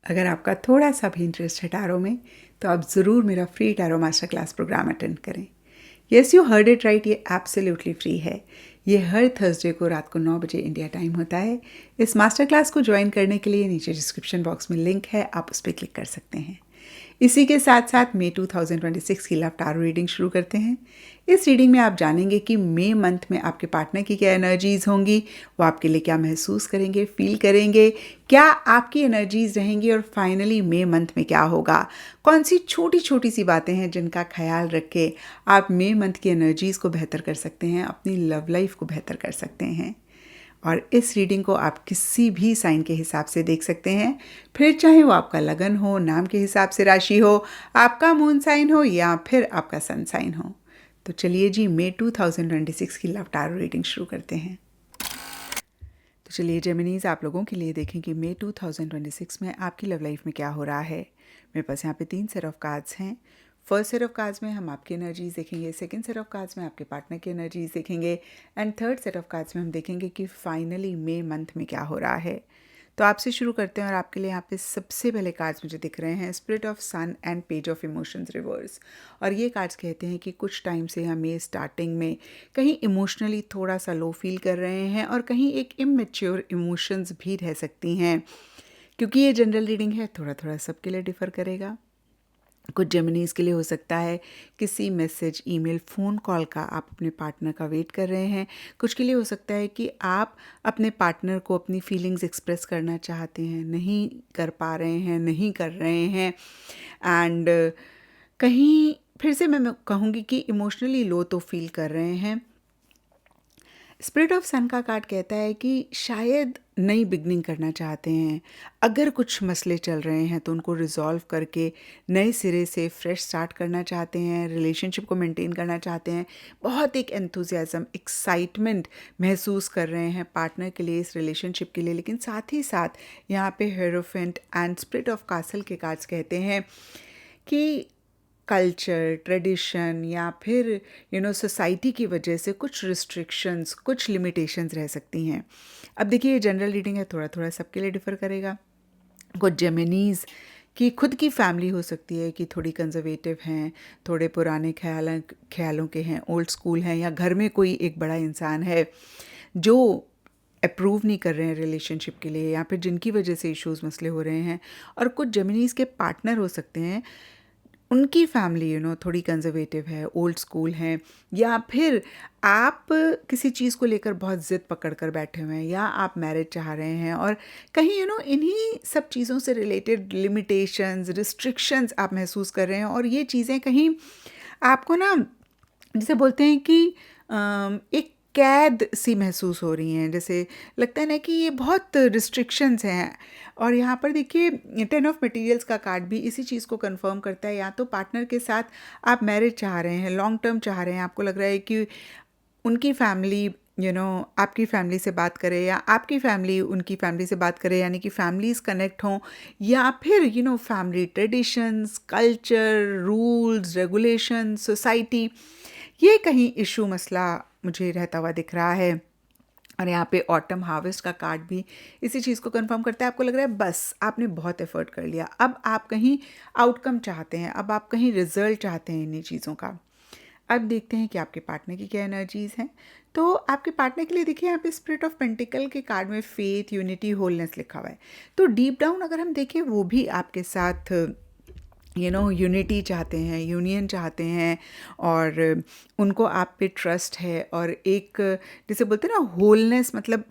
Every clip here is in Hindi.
अगर आपका थोड़ा सा भी इंटरेस्ट है टैरो में तो आप ज़रूर मेरा free tarot master class programme attend करें। Yes you heard it right, ये एब्सोल्युटली फ्री है। ये हर थर्सडे को रात को 9 बजे इंडिया टाइम होता है। इस मास्टर क्लास को ज्वाइन करने के लिए नीचे डिस्क्रिप्शन बॉक्स में लिंक है, आप उस पर क्लिक कर सकते हैं। इसी के साथ साथ मई 2026 की लव टैरो रीडिंग शुरू करते हैं। इस रीडिंग में आप जानेंगे कि मई मंथ में आपके पार्टनर की क्या एनर्जीज़ होंगी, वो आपके लिए क्या महसूस करेंगे, फील करेंगे, क्या आपकी एनर्जीज़ रहेंगी और फाइनली मई मंथ में क्या होगा। कौन सी छोटी छोटी सी बातें हैं जिनका ख्याल रख के आप मई मंथ की एनर्जीज़ को बेहतर कर सकते हैं, अपनी लव लाइफ को बेहतर कर सकते हैं। और इस रीडिंग को आप किसी भी साइन के हिसाब से देख सकते हैं, फिर चाहे वो आपका लगन हो, नाम के हिसाब से राशि हो, आपका मून साइन हो या फिर आपका सन साइन हो। तो चलिए जी, मई 2026 की लव टैरो रीडिंग शुरू करते हैं। तो चलिए जेमिनीज, आप लोगों के लिए देखें कि मई 2026 में आपकी लव लाइफ में क्या हो रहा है। मेरे पास यहाँ पे 3 सेट ऑफ कार्ड्स हैं। फर्स्ट सेट ऑफ कार्ड्स में हम आपकी एनर्जीज देखेंगे, सेकंड सेट ऑफ कार्ड्स में आपके पार्टनर की एनर्जीज देखेंगे and third set of cards में हम देखेंगे कि फाइनली मई मंथ में क्या हो रहा है। तो आपसे शुरू करते हैं और आपके लिए यहाँ पे सबसे पहले कार्ड्स मुझे दिख रहे हैं spirit of sun and page of emotions reverse. और ये कार्ड्स कहते हैं कि कुछ टाइम से हमें स्टार्टिंग में कहीं इमोशनली थोड़ा सा लो फील कर रहे हैं और कहीं एक इमेच्योर इमोशंस भी रह सकती हैं। क्योंकि ये जनरल रीडिंग है, थोड़ा थोड़ा सबके लिए डिफ़र करेगा। कुछ जेमिनीज के लिए हो सकता है किसी मैसेज, ईमेल, फ़ोन कॉल का आप अपने पार्टनर का वेट कर रहे हैं। कुछ के लिए हो सकता है कि आप अपने पार्टनर को अपनी फीलिंग्स एक्सप्रेस करना चाहते हैं, नहीं कर पा रहे हैं, नहीं कर रहे हैं एंड कहीं फिर से मैं कहूँगी कि इमोशनली लो तो फील कर रहे हैं। स्पिरिट ऑफ सन का कार्ड कहता है कि शायद नई बिगनिंग करना चाहते हैं। अगर कुछ मसले चल रहे हैं तो उनको रिजॉल्व करके नए सिरे से फ्रेश स्टार्ट करना चाहते हैं, रिलेशनशिप को मेंटेन करना चाहते हैं। बहुत एक एंथुजियाज्म, एक्साइटमेंट महसूस कर रहे हैं पार्टनर के लिए, इस रिलेशनशिप के लिए। लेकिन साथ ही साथ यहाँ पे hierophant and spirit of castle के कार्ड्स कहते हैं कि कल्चर, ट्रेडिशन या फिर सोसाइटी की वजह से कुछ रिस्ट्रिक्शंस, कुछ लिमिटेशंस रह सकती हैं। अब देखिए, ये जनरल रीडिंग है, थोड़ा थोड़ा सबके लिए डिफ़र करेगा। कुछ जेमिनीज़ की खुद की फैमिली हो सकती है कि थोड़ी कंजर्वेटिव हैं, थोड़े पुराने ख्यालों के हैं, ओल्ड स्कूल हैं, या घर में कोई एक बड़ा इंसान है जो अप्रूव नहीं कर रहे हैं रिलेशनशिप के लिए या फिर जिनकी वजह से इश्यूज़, मसले हो रहे हैं। और कुछ जेमिनीज़ के पार्टनर हो सकते हैं, उनकी फैमिली थोड़ी कंजर्वेटिव है, ओल्ड स्कूल हैं, या फिर आप किसी चीज़ को लेकर बहुत ज़िद पकड़ कर बैठे हुए हैं, या आप मैरिज चाह रहे हैं और कहीं इन्हीं सब चीज़ों से रिलेटेड लिमिटेशंस, रिस्ट्रिक्शंस आप महसूस कर रहे हैं। और ये चीज़ें कहीं आपको जैसे बोलते हैं कि एक कैद सी महसूस हो रही हैं। जैसे लगता है ना कि ये बहुत रिस्ट्रिक्शंस हैं। और यहाँ पर देखिए, 10 ऑफ मटेरियल्स का कार्ड भी इसी चीज़ को कंफर्म करता है। या तो पार्टनर के साथ आप मैरिज चाह रहे हैं, लॉन्ग टर्म चाह रहे हैं, आपको लग रहा है कि उनकी फैमिली आपकी फैमिली से बात करे या आपकी फैमिली उनकी फैमिली से बात करे, यानी कि फैमिलीज़ कनेक्ट हों, या फिर family traditions, culture, rules, regulation, society, ये कहीं इशू, मसला मुझे रहता हुआ दिख रहा है। और यहाँ पे ऑटम हार्वेस्ट का कार्ड भी इसी चीज़ को कंफर्म करता है। आपको लग रहा है बस आपने बहुत एफर्ट कर लिया, अब आप कहीं आउटकम चाहते हैं, अब आप कहीं रिजल्ट चाहते हैं इन्हीं चीज़ों का। अब देखते हैं कि आपके पार्टनर की क्या एनर्जीज़ हैं। तो आपके पार्टनर के लिए देखिए, यहाँ पे स्पिरिट ऑफ पेंटिकल के कार्ड में फेथ, यूनिटी, होलनेस लिखा हुआ है। तो डीप डाउन अगर हम देखें, वो भी आपके साथ यूनिटी चाहते हैं, यूनियन चाहते हैं, और उनको आप पे ट्रस्ट है, और एक जैसे बोलते हैं ना होलनेस, मतलब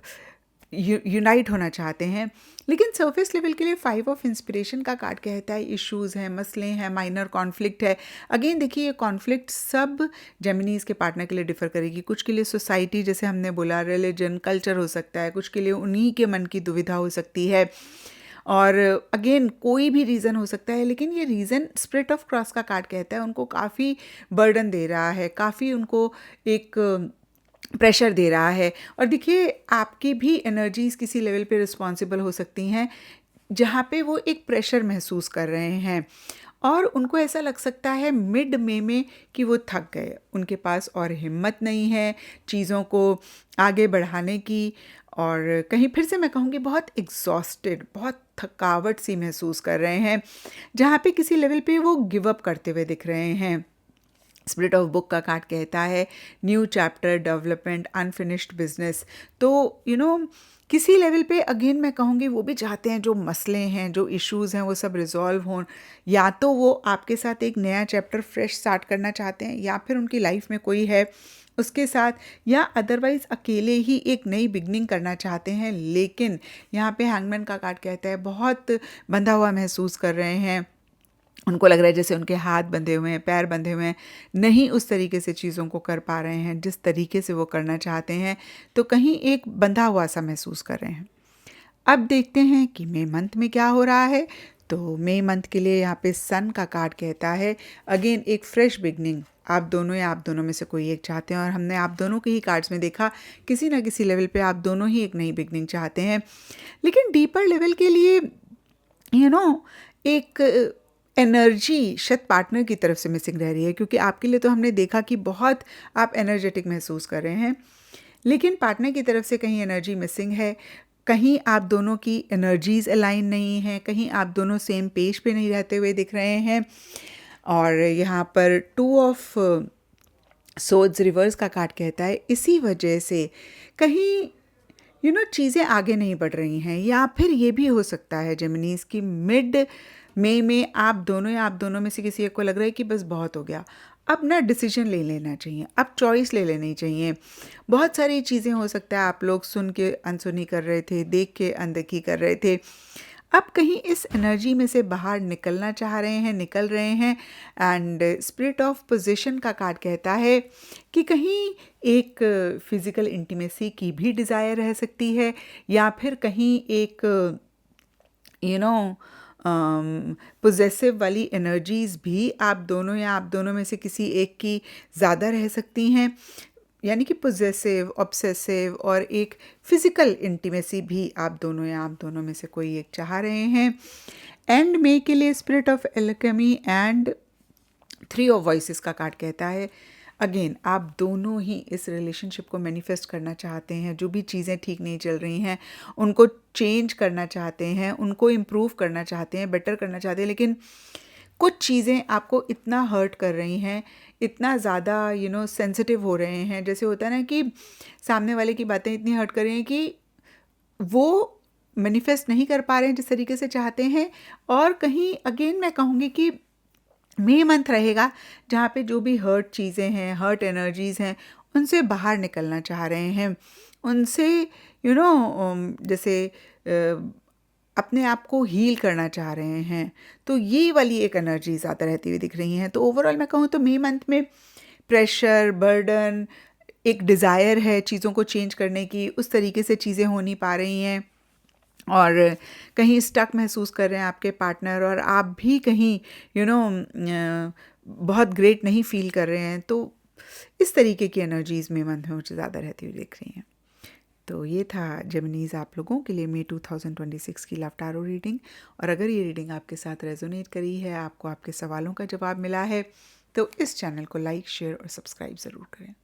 यूनाइट होना चाहते हैं। लेकिन सरफेस लेवल के लिए 5 ऑफ इंस्पिरेशन का कार्ड कहता है इश्यूज़ हैं, मसले हैं, माइनर कॉन्फ्लिक्ट है। अगेन देखिए, ये कॉन्फ्लिक्ट सब जेमिनीज़ के पार्टनर के लिए डिफ़र करेगी। कुछ के लिए सोसाइटी, जैसे हमने बोला, रिलीजन, कल्चर हो सकता है, कुछ के लिए उन्हीं के मन की दुविधा हो सकती है, और अगेन कोई भी रीज़न हो सकता है। लेकिन ये रीज़न, स्पिरिट ऑफ क्रॉस का कार्ड कहता है, उनको काफ़ी बर्डन दे रहा है, काफ़ी उनको एक प्रेशर दे रहा है। और देखिए, आपकी भी एनर्जीज़ किसी लेवल पे रिस्पॉन्सिबल हो सकती हैं जहाँ पे वो एक प्रेशर महसूस कर रहे हैं, और उनको ऐसा लग सकता है मिड में कि वो थक गए, उनके पास और हिम्मत नहीं है चीज़ों को आगे बढ़ाने की, और कहीं फिर से मैं कहूँगी बहुत एग्जॉस्टेड, बहुत थकावट सी महसूस कर रहे हैं, जहाँ पे किसी लेवल पे वो गिव अप करते हुए दिख रहे हैं। स्पिरिट ऑफ बुक का कार्ड कहता है new chapter, development, unfinished business. तो किसी लेवल पे अगेन मैं कहूँगी वो भी चाहते हैं जो मसले हैं, जो इश्यूज़ हैं वो सब रिजॉल्व हों, या तो वो आपके साथ एक नया चैप्टर फ्रेश स्टार्ट करना चाहते हैं, या फिर उनकी लाइफ में कोई है उसके साथ, या अदरवाइज़ अकेले ही एक नई बिगनिंग करना चाहते हैं। लेकिन यहाँ पे हैंगमैन का कार्ड कहता है बहुत बंधा हुआ महसूस कर रहे हैं, उनको लग रहा है जैसे उनके हाथ बंधे हुए हैं, पैर बंधे हुए हैं, नहीं उस तरीके से चीज़ों को कर पा रहे हैं जिस तरीके से वो करना चाहते हैं, तो कहीं एक बंधा हुआ सा महसूस कर रहे हैं। अब देखते हैं कि मई मंथ में क्या हो रहा है। तो मई मंथ के लिए यहाँ पे सन का कार्ड कहता है अगेन एक फ्रेश बिगनिंग, आप दोनों या आप दोनों में से कोई एक चाहते हैं, और हमने आप दोनों के ही कार्ड्स में देखा किसी ना किसी लेवल पे आप दोनों ही एक नई बिगनिंग चाहते हैं। लेकिन डीपर लेवल के लिए एक एनर्जी शायद पार्टनर की तरफ से मिसिंग रह रही है, क्योंकि आपके लिए तो हमने देखा कि बहुत आप एनर्जेटिक महसूस कर रहे हैं, लेकिन पार्टनर की तरफ से कहीं एनर्जी मिसिंग है, कहीं आप दोनों की एनर्जीज अलाइन नहीं हैं, कहीं आप दोनों सेम पेज पे नहीं रहते हुए दिख रहे हैं। और यहाँ पर 2 ऑफ सोर्ड्स रिवर्स का कार्ड कहता है इसी वजह से कहीं चीज़ें आगे नहीं बढ़ रही हैं, या फिर ये भी हो सकता है जेमिनीज़ की मिड मई में आप दोनों या आप दोनों में से किसी एक को लग रहा है कि बस बहुत हो गया, अब ना डिसीजन ले लेना चाहिए, अब चॉइस ले लेनी चाहिए। बहुत सारी चीज़ें हो सकता है आप लोग सुन के अनसुनी कर रहे थे, देख के अनदेखी कर रहे थे, अब कहीं इस एनर्जी में से बाहर निकलना चाह रहे हैं, निकल रहे हैं। एंड स्पिरिट ऑफ पोजीशन का कार्ड कहता है कि कहीं एक फिज़िकल इंटीमेसी की भी डिज़ायर रह सकती है, या फिर कहीं एक पोजेसिव वाली एनर्जीज़ भी आप दोनों या आप दोनों में से किसी एक की ज़्यादा रह सकती हैं, यानी कि पोजेसिव, ऑब्सेसिव और एक फिज़िकल इंटीमेसी भी आप दोनों या आप दोनों में से कोई एक चाह रहे हैं। एंड मे के लिए spirit of alchemy and 3 of voices का कार्ड कहता है अगेन आप दोनों ही इस रिलेशनशिप को मैनिफेस्ट करना चाहते हैं, जो भी चीज़ें ठीक नहीं चल रही हैं उनको चेंज करना चाहते हैं, उनको इम्प्रूव करना चाहते हैं, बेटर करना चाहते हैं, लेकिन कुछ चीज़ें आपको इतना हर्ट कर रही हैं, इतना ज़्यादा सेंसिटिव हो रहे हैं, जैसे होता है ना कि सामने वाले की बातें इतनी हर्ट कर रही हैं कि वो मैनिफेस्ट नहीं कर पा रहे हैं जिस तरीके से चाहते हैं। और कहीं अगेन मैं कहूँगी कि मई मंथ रहेगा जहाँ पे जो भी हर्ट चीज़ें हैं, हर्ट एनर्जीज़ हैं, उनसे बाहर निकलना चाह रहे हैं, उनसे जैसे अपने आप को हील करना चाह रहे हैं। तो ये वाली एक एनर्जी ज़्यादा रहती हुई दिख रही हैं। तो ओवरऑल मैं कहूँ तो मई मंथ में प्रेशर, बर्डन, एक डिज़ायर है चीज़ों को चेंज करने की, उस तरीके से चीज़ें हो नहीं पा रही हैं, और कहीं स्टक महसूस कर रहे हैं आपके पार्टनर, और आप भी कहीं बहुत ग्रेट नहीं फील कर रहे हैं। तो इस तरीके की एनर्जीज़ मई मंथ में मुझे ज़्यादा रहती हुई दिख रही हैं। तो ये था जेमिनीज़ आप लोगों के लिए मई 2026 की लव टैरो रीडिंग। और अगर ये रीडिंग आपके साथ रेजोनेट करी है, आपको आपके सवालों का जवाब मिला है, तो इस चैनल को लाइक, शेयर और सब्सक्राइब ज़रूर करें।